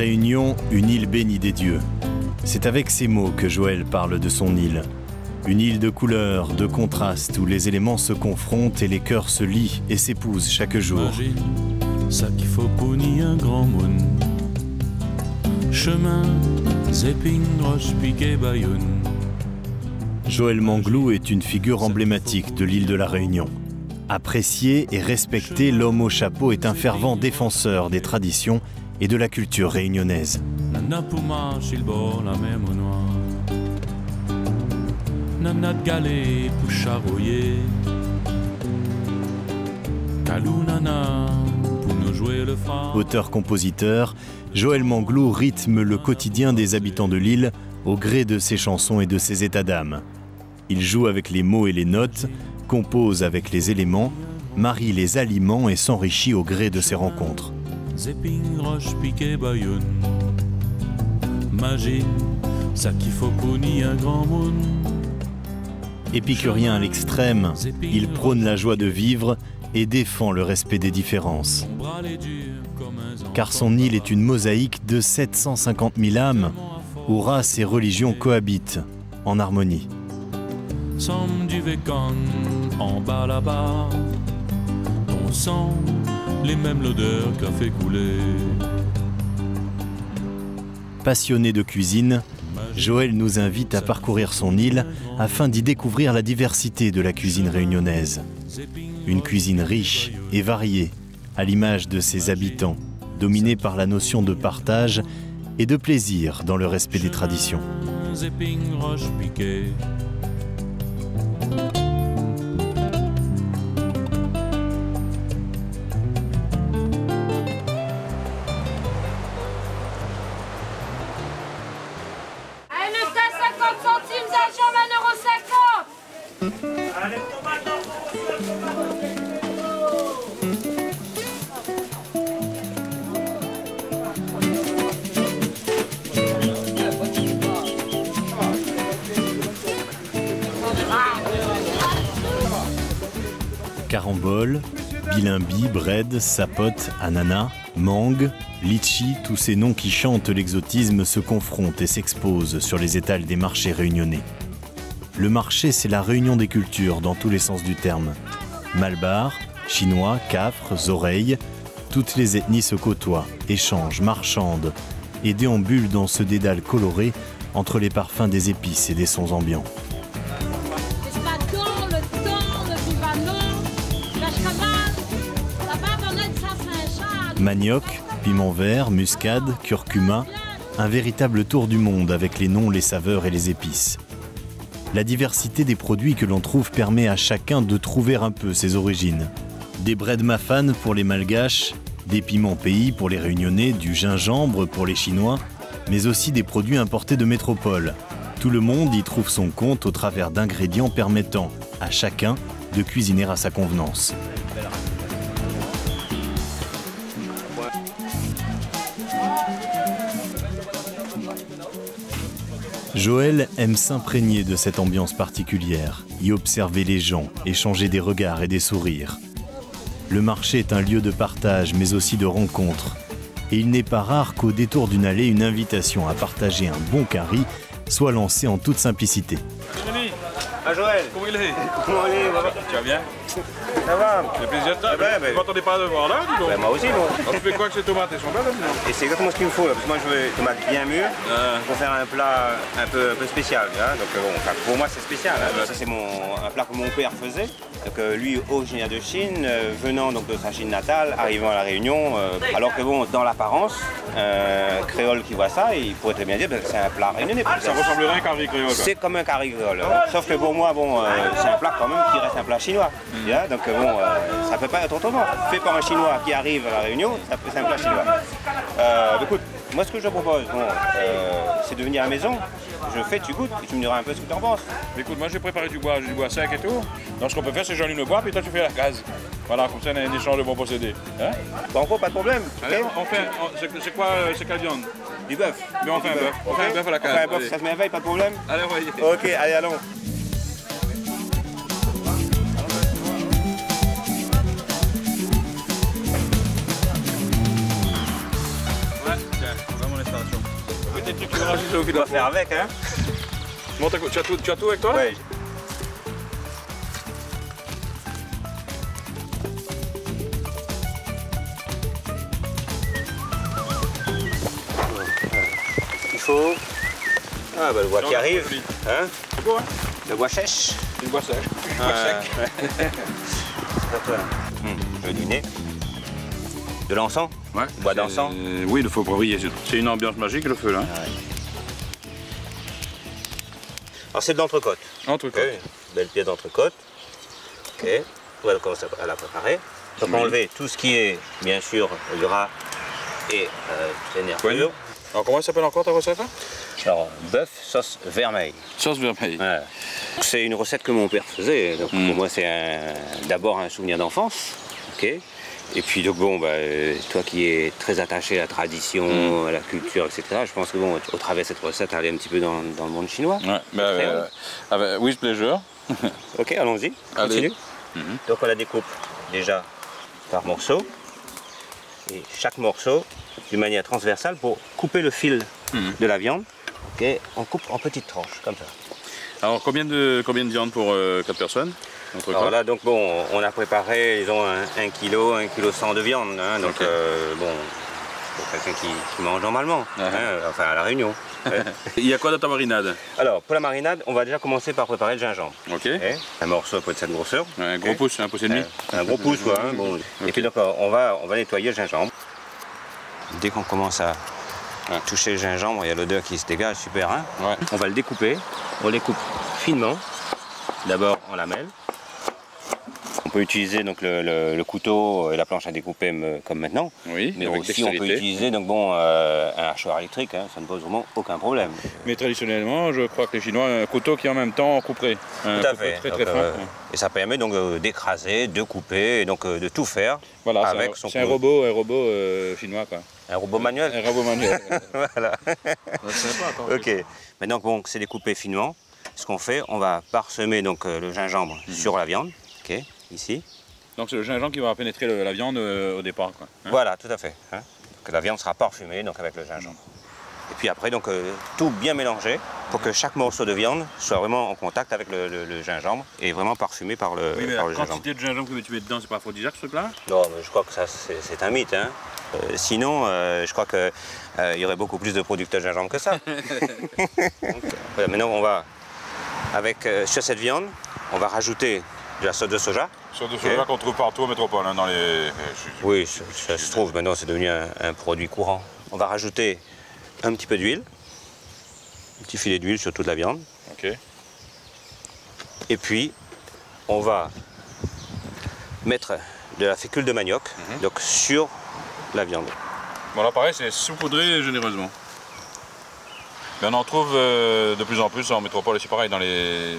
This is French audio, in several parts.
Réunion, une île bénie des dieux. C'est avec ces mots que Joël parle de son île. Une île de couleurs, de contrastes, où les éléments se confrontent et les cœurs se lient et s'épousent chaque jour. Imagine, ça qu'il faut pour ni un grand monde. Chemin, Zéping, Roche, Piquet, Bayonne. Joël Manglou est une figure emblématique de l'île de la Réunion. Apprécié et respecté, l'homme au chapeau est un fervent défenseur des traditions et de la culture réunionnaise. Nana pour marcher le bord, la mer au noir. Nana de galet pour charroyer. Kalou nana pour nous jouer le phare. Auteur-compositeur, Joël Manglou rythme le quotidien des habitants de l'île au gré de ses chansons et de ses états d'âme. Il joue avec les mots et les notes, compose avec les éléments, marie les aliments et s'enrichit au gré de ses rencontres. Zéping, Roche, Piquet, Bayonne. Imagine, ça qu'il faut pour ni un grand monde. Épicurien à l'extrême, il prône la joie de vivre et défend le respect des différences. Car son île est une mosaïque de 750 000 âmes, où races et religions cohabitent en harmonie. Somme du Vécan, en bas là-bas, ton sang, les mêmes l'odeur qu'a fait couler. Passionné de cuisine, Joël nous invite à parcourir son île afin d'y découvrir la diversité de la cuisine réunionnaise. Une cuisine riche et variée, à l'image de ses habitants, dominée par la notion de partage et de plaisir dans le respect des traditions. Zéping, Roche, Piquet. Carambole, bilimbi, bread, sapote, ananas, mangue, litchi, tous ces noms qui chantent l'exotisme se confrontent et s'exposent sur les étals des marchés réunionnais. Le marché, c'est la réunion des cultures dans tous les sens du terme. Malbar, chinois, cafres, oreilles, toutes les ethnies se côtoient, échangent, marchandent et déambulent dans ce dédale coloré entre les parfums des épices et des sons ambiants. Manioc, piment vert, muscade, curcuma, un véritable tour du monde avec les noms, les saveurs et les épices. La diversité des produits que l'on trouve permet à chacun de trouver un peu ses origines. Des bread mafan pour les malgaches, des piments pays pour les réunionnais, du gingembre pour les chinois, mais aussi des produits importés de métropole. Tout le monde y trouve son compte au travers d'ingrédients permettant à chacun de cuisiner à sa convenance. Joël aime s'imprégner de cette ambiance particulière, y observer les gens, échanger des regards et des sourires. Le marché est un lieu de partage, mais aussi de rencontre. Et il n'est pas rare qu'au détour d'une allée, une invitation à partager un bon curry soit lancée en toute simplicité. Ah Joël, Comment il est? comment allez? Tu vas bien? Ça va? Le plaisir de ça. ben, Tu m'attendais pas à le voir là, dis donc. Ben, moi aussi, non. Alors, tu fais quoi que ces tomates? Elles sont belles, là, dis donc. Et c'est exactement ce qu'il me faut, là, parce que moi je veux des tomates bien mûres pour faire un plat un peu spécial. Hein. Donc bon, enfin, pour moi c'est spécial. Hein. Ça c'est un plat que mon père faisait. Donc lui, originaire de Chine, venant donc de sa Chine natale, arrivant à la Réunion. Alors que bon, dans l'apparence, créole qui voit ça, il pourrait très bien dire que c'est un plat réunionnais. Ça ressemblerait à un curry créole, quoi. C'est comme un curry créole. Sauf que pour moi, bon, c'est un plat quand même qui reste un plat chinois. Yeah, donc bon, ça peut pas être autrement. Fait par un Chinois qui arrive à la Réunion, c'est un plat chinois. Écoute, moi ce que je te propose, bon, c'est de venir à la maison. Je fais, tu goûtes et tu me diras un peu ce que tu en penses. Écoute, moi j'ai préparé du bois sec et tout. Donc ce qu'on peut faire, c'est j'allume le bois, puis toi tu fais la case. Voilà, comme ça on a un échange de bons procédés. Hein? Banco, pas de problème. Allez, Okay. on fait. C'est quoi, c'est quelle viande? Du bœuf. Mais on fait un bœuf. On fait un bœuf à la On fait case. un bœuf, ça se merveille, pas de problème. Allez, voyez. Ok, allez, allons. Ouais, tiens, on va montrer au fil On de va la faire avec, hein. Tu as tout avec toi? Ouais. Il faut. Ah bah le bois qui arrive. Hein, C'est beau, hein? le bois sèche. C'est le bois sec. Je vais deviner. De l'encens? Ouais. Bois d'encens? Oui, il faut briller. C'est une ambiance magique le feu là. Ah ouais. Alors c'est de l'entrecôte. Entrecôte. Okay. Belle pièce d'entrecôte. Ok. On va commencer à la préparer. Donc on va enlever tout ce qui est bien sûr gras et les nervures. Alors comment ça s'appelle encore ta recette là? Alors bœuf sauce vermeil. Sauce vermeille. Ouais. C'est une recette que mon père faisait. Donc pour moi c'est d'abord un souvenir d'enfance. Ok. Et puis donc bon, bah, toi qui es très attaché à la tradition, à la culture, etc. Je pense que bon, au travers de cette recette, aller un petit peu dans le monde chinois. Ouais, bah, with pleasure. Ok, allons-y. Allez. Continue. Donc on la découpe déjà par morceaux. Et chaque morceau d'une manière transversale pour couper le fil de la viande. Ok, on coupe en petites tranches comme ça. Alors combien de viande pour 4 personnes? Alors là, donc bon, on a préparé, ils ont 1 kg, 1 kg 100 de viande, hein, donc bon, pour quelqu'un qui mange normalement, hein, enfin à la Réunion. Ouais. Il y a quoi dans ta marinade? Alors, pour la marinade, on va déjà commencer par préparer le gingembre. Ok. Un morceau peut être cette grosseur. Un gros pouce, un pouce et demi. Un gros pouce, quoi. Hein, bon. Et puis donc, on va nettoyer le gingembre. Dès qu'on commence à toucher le gingembre, il y a l'odeur qui se dégage, super. Hein. Ouais. On va le découper. On les coupe finement. D'abord en lamelles. On peut utiliser donc le couteau et la planche à découper comme maintenant. Oui, mais avec aussi on peut utiliser donc bon, un hachoir électrique, hein, ça ne pose vraiment aucun problème. Mais traditionnellement, je crois que les Chinois ont un couteau qui en même temps couperait. Tout à fait. Très, donc, très fin. Et ça permet donc d'écraser, de couper, et donc de tout faire. Voilà, avec c'est un robot chinois quoi. Un robot manuel. Un robot manuel. Voilà. Sympa, ok. Maintenant bon, c'est découpé finement. Ce qu'on fait, on va parsemer donc le gingembre sur la viande. Ok. Ici. Donc c'est le gingembre qui va pénétrer la viande au départ. Quoi. Hein? Voilà, tout à fait. Hein. Donc, la viande sera parfumée donc, avec le gingembre. Et puis après, donc, tout bien mélangé pour que chaque morceau de viande soit vraiment en contact avec le gingembre et vraiment parfumé par le, oui, mais par la le gingembre. quantité de gingembre que tu mets dedans, c'est pas aphrodisiaque ce truc-là? Non, mais je crois que ça c'est un mythe. Hein. Sinon, je crois qu'il y aurait beaucoup plus de producteurs de gingembre que ça. Donc, voilà, maintenant, on va, sur cette viande, on va rajouter de la sauce de soja. Sauce de soja qu'on trouve partout en métropole, hein, dans les... Oui, ça se trouve, maintenant c'est devenu un produit courant. On va rajouter un petit peu d'huile, un petit filet d'huile sur toute la viande. Ok. Et puis, on va mettre de la fécule de manioc donc sur la viande. Bon là pareil, c'est saupoudré généreusement. Mais on en trouve de plus en plus en métropole, c'est pareil dans les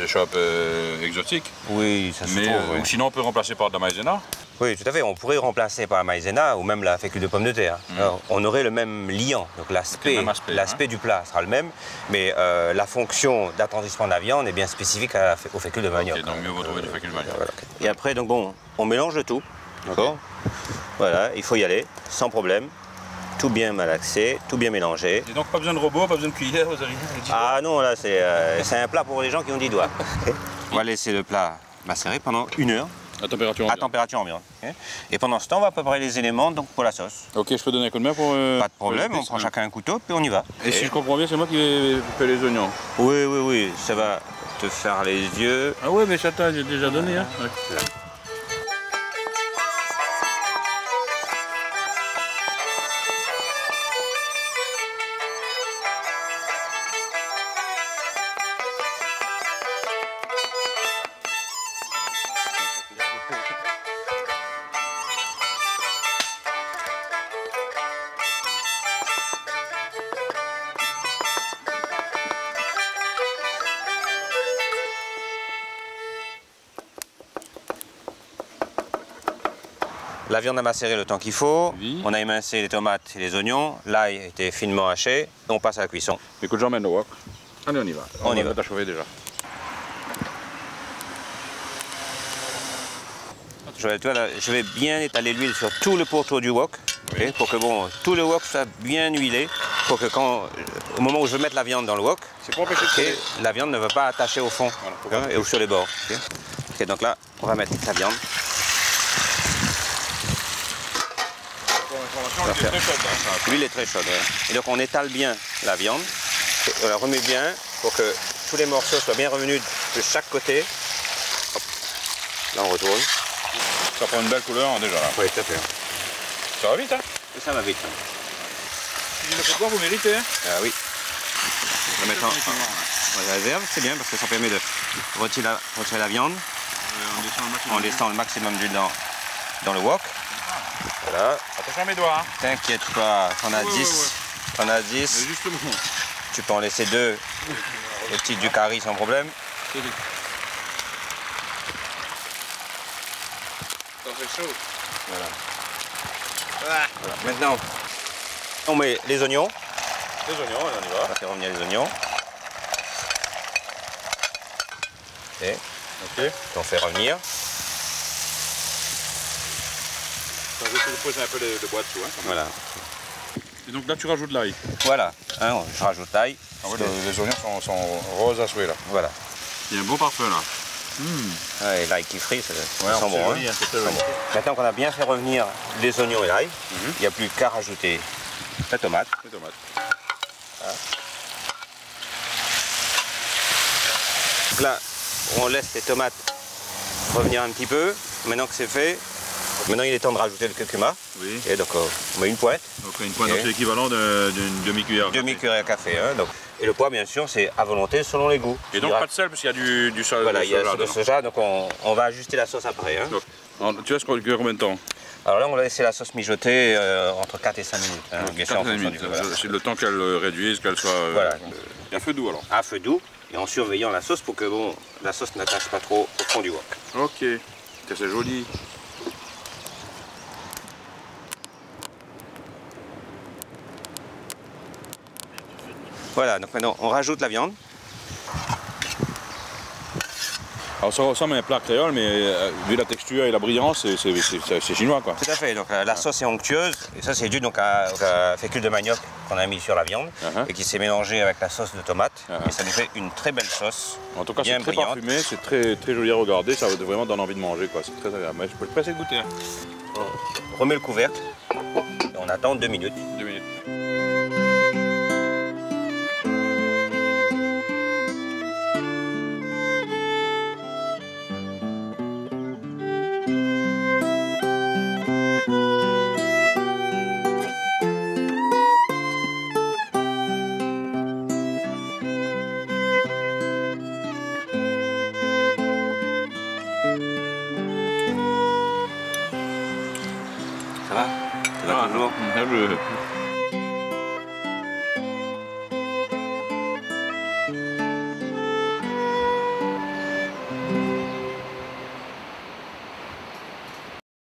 shops exotiques. Oui, ça se trouve. Oui. Ou sinon on peut remplacer par de la maïzena. Oui, tout à fait. On pourrait remplacer par la maïzena ou même la fécule de pomme de terre. Alors, on aurait le même liant, donc l'aspect du plat sera le même, mais la fonction d'attendrissement de la viande est bien spécifique aux fécules de manioc. Okay, donc mieux vaut trouver du fécule de manioc. Voilà. Et après, donc bon, on mélange le tout, d'accord. Voilà, il faut y aller sans problème. Tout bien malaxé, tout bien mélangé. Et donc pas besoin de robot, pas besoin de cuillère, vous arrivez à 10 doigts. Ah non, là c'est un plat pour les gens qui ont 10 doigts. On va laisser le plat macérer pendant 1 heure. À température ambiante. À température ambiante. Et pendant ce temps, on va préparer les éléments donc, pour la sauce. Ok, je peux donner un coup de main pour... Pas de problème, on prend chacun un couteau, puis on y va. Et si je comprends bien, c'est moi qui vais couper les oignons. Oui, oui, oui, ça va te faire les yeux. Ah ouais, mais chata, j'ai déjà donné. Hein. Ouais. La viande a macéré le temps qu'il faut, oui. On a émincé les tomates et les oignons, l'ail a été finement haché, et on passe à la cuisson. Écoute, j'emmène le wok. Allez, on y va. On y va. On va chauffer déjà. Je vais bien étaler l'huile sur tout le pourtour du wok, okay, pour que bon, tout le wok soit bien huilé, faut que au moment où je veux mettre la viande dans le wok, C'est pour empêcher de coller. la viande ne va pas attacher au fond et ou sur les bords. Ok, donc là, on va mettre la viande. L'huile est très chaude. Et donc on étale bien la viande, on la remet bien pour que tous les morceaux soient bien revenus de chaque côté. Hop. Là on retourne. Ça prend une belle couleur déjà là. Oui, tout à fait. Ça va vite hein? Et ça va vite. Si le faites pas, vous méritez hein? Ah oui. Maintenant, on la réserve, c'est bien parce que ça permet de retirer la viande. On descend le maximum d'huile dans le wok. Voilà. Attention à mes doigts hein? T'inquiète pas, t'en as 10. T'en as 10. Justement. Tu peux en laisser 2 au petit du curry sans problème. Ça fait chaud. Voilà. Voilà. Maintenant, on met les oignons. Les oignons, on y On va. va faire revenir les oignons. Et Ok. on fait revenir. Ça va poser un peu de bois dessous. Hein, Voilà. et donc là tu rajoutes l'ail. Voilà. Hein, je rajoute l'ail. Ah ouais, les oignons sont roses à souhait là. Voilà. Il y a un bon parfum là. Ouais, l'ail qui frit, ça Ouais, sent bon. Hein. joli, hein, c'est très joli. Maintenant qu'on a bien fait revenir les oignons et l'ail, il n'y a plus qu'à rajouter la tomate. Les tomates. Donc là, on laisse les tomates revenir un petit peu. Maintenant que c'est fait, maintenant il est temps de rajouter le curcuma. Oui. Et donc on met une pointe, Donc une pointe, Ok. c'est l'équivalent d'une demi-cuillère. demi-cuillère à café. Hein, donc. Et le poids, bien sûr, c'est à volonté selon les goûts. Et donc pas de sel parce qu'il y a du sol. Voilà, il y a là le soja, donc on va ajuster la sauce après. Hein. Donc, tu laisses cuire combien de temps? Alors là, on va laisser la sauce mijoter entre 4 et 5 minutes. Hein, bien sûr, en 4 fonction minutes. du voilà. C'est le temps qu'elle réduise, qu'elle soit. Voilà. Et un feu doux alors. À feu doux et en surveillant la sauce pour que bon, la sauce n'attache pas trop au fond du wok. Ok. C'est joli. Voilà, donc maintenant on rajoute la viande. Alors ça ressemble à un plat créole, mais vu la texture et la brillance, c'est chinois quoi. Tout à fait, donc la sauce est onctueuse et ça c'est dû donc à fécule de manioc qu'on a mis sur la viande et qui s'est mélangé avec la sauce de tomate et ça nous fait une très belle sauce. En tout cas, bien c'est très brillante. parfumé, c'est très joli à regarder, ça va vraiment donner envie de manger quoi. C'est très agréable. Mais je peux pas essayer de goûter. Hein. On remet le couvercle et on attend 2 minutes. 2 minutes. Ça va? Ça va toujours?